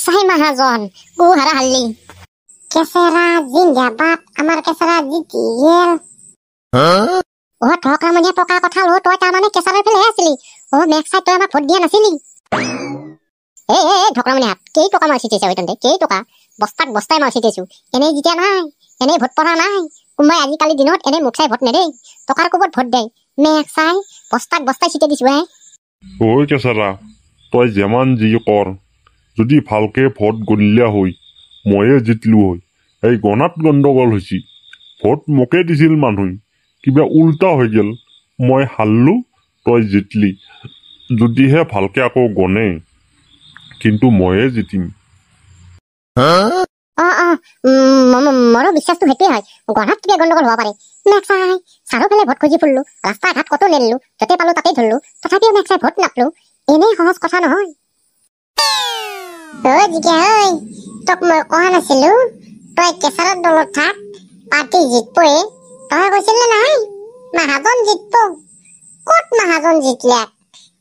মেক্সাই মাহাজন ও হাৰা হাল্লি কেসেৰা জিন্দাবাদ আমাৰ কেসেৰা জিতিয়েল ও ঠকা মানে টকা কথা লো তই তাৰ মানে কেসাৰৰ ফেলে আছিলি ও মেক্সাই তই আমাক ভোট দিয়া নাছিলি ঢকৰা মানে কেই টকা মাৰ চিটিছে হয়তন্তে কেই টকা বস্তাই মাৰ চিটিছো এনেই জিতিয়া নাই এনেই ভোট পঢ়া নাই কোনোবাই আজিকালি দিনত এনে মুখ চাই ভোট নেদেই টকাৰ কোবত ভোট দেই মেক্সাই বস্তাই চিটি দিছো ঐ কেঁচাৰা তই যেমান যি কৰ যদি ভালকে ভোট গণিলা হৈ ময়ে জিতলো হৈ এই গণাত গণ্ডগোল হৈছি ভোট মোকে দিছিল মানুহ কিবা উল্টা হৈ গেল মই হাৰলো তই জিতলি যদিহে ভালকে আকৌ গণে কিন্তু ময়ে জিতিম মোৰো বিশ্বাসটো সেইটোৱে হয় গণাত কিবা গণ্ডগোল হ'ব পাৰে মেক্সাই চাৰিওফালে ভোট খুজি ফুৰিলো ৰাস্তা ঘাট কতো নেৰিলো য'তে পালো তাতেই ধৰিলো তথাপিও মেক্সাই ভোট নাপলো এনেই সহজ কথা নহয় তোক মই কোৱা নাছিলো তই কেঁচাৰৰ দলত থাক পাৰ্টি জিতবয়ে তই কৈছিলে নাই মাহাজন জিতব ক'ত মাহাজন জিতলে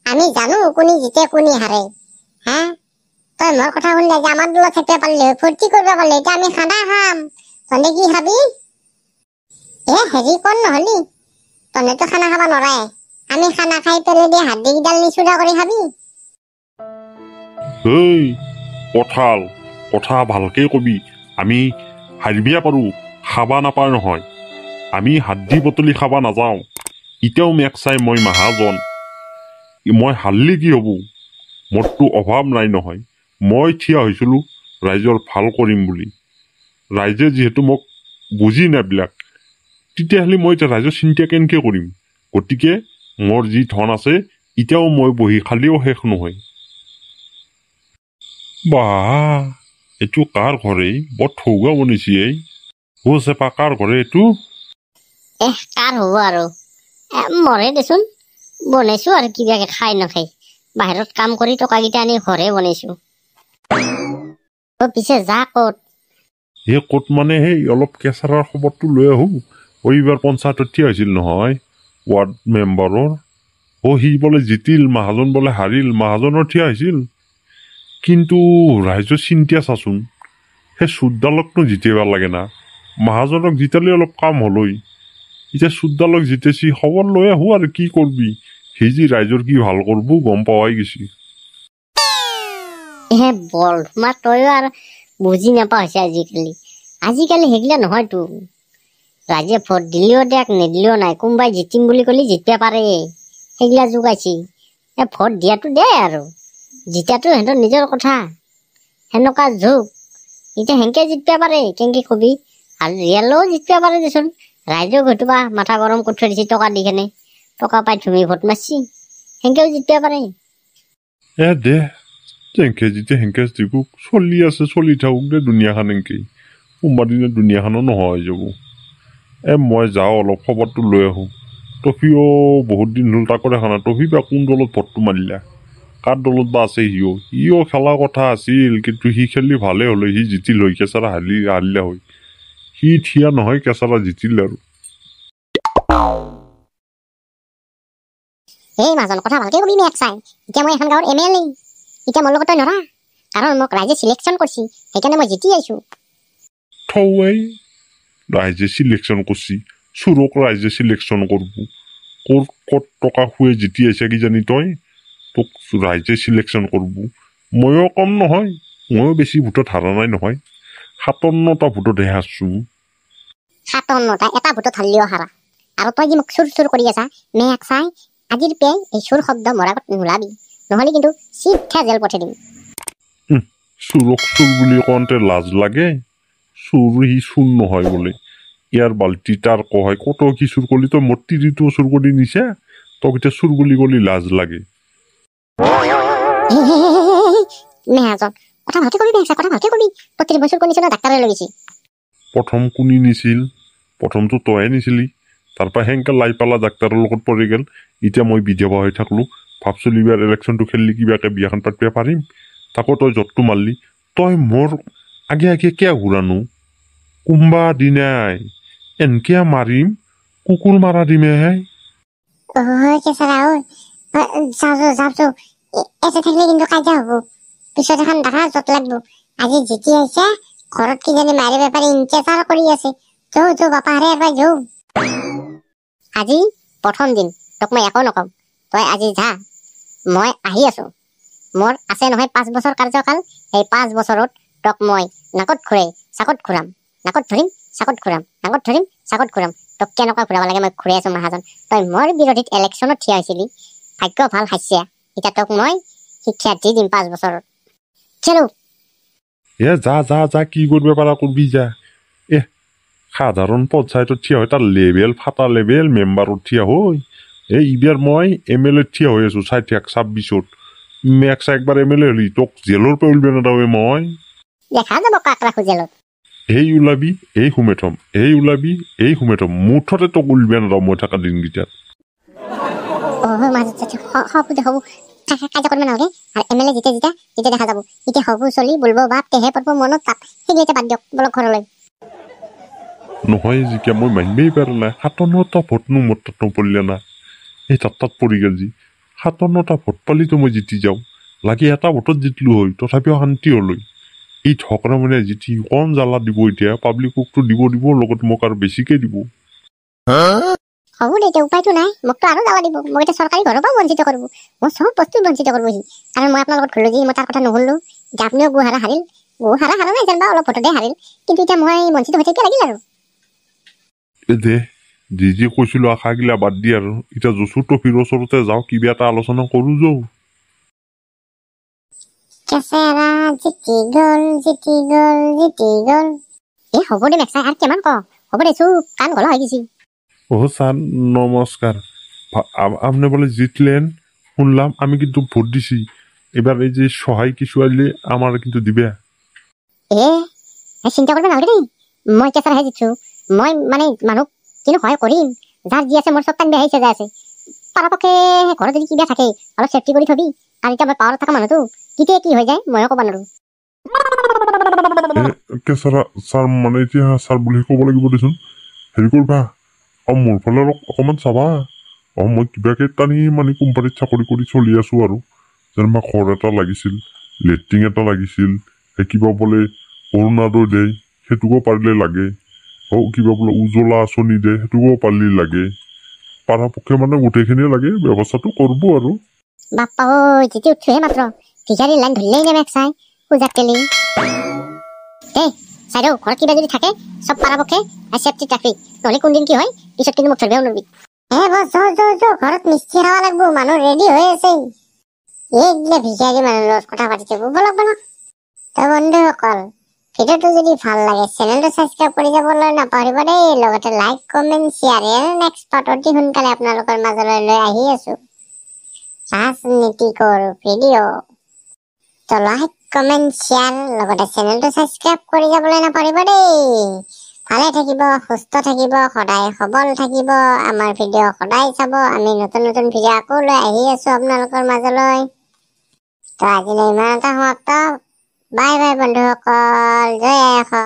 আমি জানো কোনি জিতে কোনি হাৰে হা তই মোৰ কথা শুনিলে যে আমাৰ দলত থাকিব পাৰিলে ফূৰ্তি কৰিব পাৰিলে এতিয়া আমি খানা খাম তহঁতে কি খাবি হেৰি কোন নহলি তহঁতেতো খানা খাব নোৱাৰে আমি খানা খাই পেলাই দিয়ে হাড্ডি কিডাল নি চুৰা কৰি খাবি কথা ভালকে কবি আমি হাৰিবিয়া পাৰো খাবা নাপায় নহয় আমি হাড্ডি বটলি খাবা নাযাওঁ এতিয়াও মেক্সাই মই মাহাজন মই হাৰলি কি হ'ব মোৰতো অভাৱ নাই নহয় মই থিয়া হৈছিলো ৰাইজৰ ভাল কৰিম বুলি ৰাইজে যিহেতু মোক বুজি নাবিলাক তেতিয়াহ'লে মই এতিয়া ৰাইজৰ চিন্তা কেনেকে কৰিম গতিকে মোৰ যি ধন আছে এতিয়াও মই বহি খালিও শেষ নহয় বাহ এইটো কাৰ ঘৰে বৰ ঠৌগা বনিছি চেপা কাৰ ঘৰে এইটো কাৰ হ'ব আৰু মৰে দেচোন বনাইছো আৰু কিবাকে খাই নাখাই বাহিৰত কাম কৰি টকাকেইটা আনি ঘৰে বনাইছো পিছে যা ক'ত মানে সেই অলপ কেঁচাৰৰ খবৰটো লৈ আহো এইবাৰ পঞ্চায়তত থিয় হৈছিল নহয় ৱাৰ্ড মেম্বাৰৰ সি বোলে জিতিল মাহাজন বোলে হাৰিল মাহাজনৰ থিয় হৈছিল কিন্তু ৰাইজৰ চিন্তা চাচোন সেই চুডালকনো জিতিব লাগে না মাহাজনক জিতালে অলপ কাম হলই এতিয়া চুডালক জিতেছি খবৰ লৈ আহো আৰু কি কৰবি সি যি ৰাইজৰ কি ভাল কৰবো গম পাৱাই গৈছি তই আৰু বুজি নাপাওঁ হৈছে আজিকালি সেইগিলা নহয়তো ৰাইজে ভোট দিলেও দেখ নিদিলেও নাই কোনোবাই জিতিম বুলি ক'লে জিতিব পাৰে সেইগিলা যোগাইছি ভোট দিয়াটো দে আৰু জিতাটো সিহঁতৰ নিজৰ কথা সেনেকুৱা যুগ এতিয়া সেনেকে জিতিব পাৰে কেনেকে কবি আৰু ৰিয়েলেও জিতিব পাৰে দেচোন ৰাইজেও ঘটোবা মাথা গৰম কৰি থৈ দিছে টকা দি কেনে টকা পাই ধুমি ভোট মাৰছি সেনেকেও জিতিব পাৰে দে যেনকে যেতিয়া সেনকে দিব চলি আছে চলি থাকক দে দুনিয়াখন এনেকেই কোনোবা দিনা দুনিয়াখনো নোহোৱা হৈ যাব মই যাওঁ অলপ খবৰটো লৈ আহোঁ টফিও বহুত দিন হ'ল তাকো দেখা নাই টফি বা কোন দলত ভোটটো মাৰিলা কাৰ দলত বা আছে সিও খেলা কথা আছিল কিন্তু সি খেলি ভালেই হ'লে সি জিতিল হৈ কেঁচাৰা হাৰিলা হৈ সি থিয়া নহয় কেঁচাৰা জিতিল আৰু মাজন কথা ভালকে কবি মেক্সাই এতিয়া মই এখন গাঁৱৰ MLA এতিয়া মোৰ লগত তই নৰা কাৰণ মোক ৰাইজে চিলেকশ্যন কৰিছি সেইকাৰণে মই জিতি আহিছো ৰাইজে চিলেকশ্যন কৰিছি চুৰক ৰাইজে চিলেকশ্যন কৰব ক'ত টকা খুৱে জিতি আহিছে কিজানি তই তোক ৰাইজে চিলেকশ্যন কৰব ময়ো কম নহয় ময়ো বেছি ভোটত হাৰা নাই নহয় 57টা ভোটতহে হাৰছো 57টা এটা ভোটত হাৰলিও হাৰা আৰু তই যি মোক চুৰ কৰি আছা মেক্সাই আজিৰ পে এই চুৰ শব্দ মোৰ আগত নোলাবি নহ'লে কিন্তু চিধা জেল পঠাই দিম চুৰক চুৰ বুলি কওঁতে লাজ লাগে চুৰ সি চুৰ নহয় বোলে ইয়াৰ বাল্টি তাৰ কয় কত কি চুৰ কৰিলি তই মোৰ তিৰিটো চুৰ কৰি নিছে তই এতিয়া চুৰ বুলি ক'লি লাজ লাগে প্ৰথম কোনি নিছিল প্ৰথমটো তয়ে নিছিলি তাৰপৰা সেনেকে লাই পালা ডাক্তৰৰ লগত পৰি গ'ল এতিয়া মই বিধৱা হৈ থাকলো ভাবছিলো এইবাৰ ইলেকশ্যনটো খেলিলে কিবাকে বিয়াখন পাতিব পাৰিম তাকো তই য'তটো মাৰলি তই মোৰ আগে কিয় ঘূৰানো কোনোবা দিনাই এনকে মাৰিম কুকুৰ মাৰা দিমেহে যাওঁ থাকিলে কিন্তু কাজিয়া হ'ব পিছত এখন দেখা যত লাগব আজি জিতি আহিছে ঘৰত কিজানি মাৰি বেপাৰী ইনকেচাৰ কৰি আছে যৌ বাপা হাৰে এবাৰ যৌ আজি প্ৰথম দিন তোক মই একো নকম তই আজি যা মই আহি আছো মোৰ আছে নহয় 5 বছৰ কাৰ্যকাল এই 5 বছৰত তোক মই নাকত ঘূৰাই চাকত ঘূৰাম নাকত ধৰিম চাকত ঘূৰাম নাকত ধৰিম চাকত ঘূৰাম তোক কেনেকুৱা ঘূৰাব লাগে মই ঘূৰাই আছো মহাজন তই মোৰ বিৰোধীত ইলেকশ্যনত থিয় হৈছিলি ভাগ্য ভাল হাস্যা এতিয়া তোক মই শিক্ষা দি দিম 5 বছৰত খেলো যা যা যা কি কৰিব পাৰা কৰবি যা সাধাৰণ পঞ্চায়তত থিয় হয় তাৰ লেভেল ফাটা লেভেল মেম্বাৰত থিয় হৈ এইবাৰ মই MLA থিয় হৈ আছো 26ত মেক্স একবাৰ MLA হলি তোক জেলৰ পৰা উলিয়াব নাদাৱে মই দেখা যাব কাক ৰাখো জেলত এই ওলাবি এই সোমে থম এই ওলাবি এই সোমে থম মুঠতে তোক উলিয়াব নাদাও মই থকা দিনকেইটাত হ'ব কাৰ্য কৰিব নালাগে আৰু MLA যেতিয়া দেখা যাব এতিয়া হ'ব চলি বলব বাপ তেহে পাব মনত তাত সেইগিলা বাদ দিয়ক বলক ঘৰলৈ নহয় জিকা মই মানিবই পৰা নাই 57টা ভোটনো মোৰ তাত নপৰিলে না এই তাত পৰি গেল যি 57টা ভোট পালিতো মই জিতি যাওঁ লাগে এটা ভোটত জিতলো হয় তথাপিও শান্তি হলৈ এই ঠকৰা মানে জিতি কম জ্বালা দিব এতিয়া পাব্লিককতো দিব লগত মোক আৰু বেছিকে দিব হ'ব দে এতিয়া উপায়তো নাই মোকতো আৰু যাবা দিব মই এতিয়া চৰকাৰী ঘৰৰ পৰা বঞ্চিত কৰিব মই চব বস্তু বঞ্চিত কৰিবহি কাৰণ মই আপোনাৰ লগত ঘৰলৈ যি মই তাৰ কথা নুশুনিলো যে আপুনিও গোহাৰা হাৰিল গোহাৰা হাৰা নাই যেনিবা অলপ ভোটতে হাৰিল কিন্তু এতিয়া মই বঞ্চিত হৈ থাকিব লাগিল আৰু দে যি কৈছিলো আশাগিলা বাদ দি আৰু এতিয়া জচু টফিৰ ওচৰতে যাওঁ কিবা এটা আলোচনা কৰো যৌ কেচেৰা জিতি গল এ হ'ব দে মেক্সাই আৰু কিমান ক হ'ব দে চুপ কাণ গলা হৈ গৈছি ছাৰ নমস্কাৰ আপনি বলে জিতলেন শুনলাম আমি কিন্তু ভোট দিছি এবার এই যে সহায় কিছু আসলে আমার কিন্তু দিবে চিন্তা করবে নালাগে দেই মই কেঁচাৰ হে জিতছো মই মানে মানুহ কিন্তু সহায় কৰিম যাৰ যি আছে মোৰ চব টান বেহাইছে যাই আছে পৰাপক্ষে ঘৰত যদি কিবা থাকে অলপ চেফটি কৰি থবি আৰু এতিয়া মই পাৱাৰত থকা মানুহটো কেতিয়া কি হৈ যায় ময়ো ক'ব নোৱাৰো কেঁচাৰা ছাৰ মানে এতিয়া ছাৰ বুলি ক'ব লাগিব দেচোন হেৰি কৰবা মোৰ ফালে অকণমান চাবা মই কিবাকে টানি মানে কোম্পানীত চাকৰি কৰি চলি আছো আৰু যেনিবা ঘৰ এটা লাগিছিল লেট্ৰিন এটা লাগিছিল কিবা বোলে অৰুণোদয় দে সেইটোকো পাৰিলে লাগে কিবা বোলে উজ্জ্বলা আঁচনি দে সেইটোকো পাৰিলে লাগে পৰাপক্ষে মানে গোটেইখিনিয়ে লাগে ব্যৱস্থাটো কৰব আৰু বাপ্পা ঐ যেতিয়া উঠছোহে মাত্ৰ ভিখাৰী লাইন ধৰিলেই নে মেক চাই পূজাত তেলি চাইদেউ ঘৰত কিবা যদি থাকে চব পৰাপক্ষে চেফটিত ৰাখবি নহ'লে কোনদিন কি হয় পিছত কিন্তু মোক ধৰিবও নোৱাৰিবি ঘৰত মিস্ত্ৰী খাব লাগব মানুহ ৰেডি হৈ আছে এইগিলা ভিখাৰী মানুহৰ কথা পাতিছে বলক তো বন্ধুসকল ভিডিঅ'টো যদি ভাল লাগে চেনেলটো সাবস্ক্ৰাইব কৰি যাবলৈ নাপাহৰিব দেই লগতে like comment share next part অতি সোনকালে আপোনালোকৰ মাজলৈ লৈ আহি আছো ৰাজনীতিকৰ ভিডিঅ' তো লাইক কমেন্ট শ্বেয়াৰ লগতে চেনেলটো সাবস্ক্ৰাইব কৰি যাবলৈ নাপাহৰিব দেই ভালে থাকিব সুস্থ থাকিব সদায় সবল থাকিব আমাৰ ভিডিঅ' সদায় চাব আমি নতুন ভিডিঅ' আকৌ লৈ আহি আছো আপোনালোকৰ মাজলৈ তো আজিলৈ ইমানতে সমাপ্ত বাই বাই বন্ধুসকল জয় আই অসম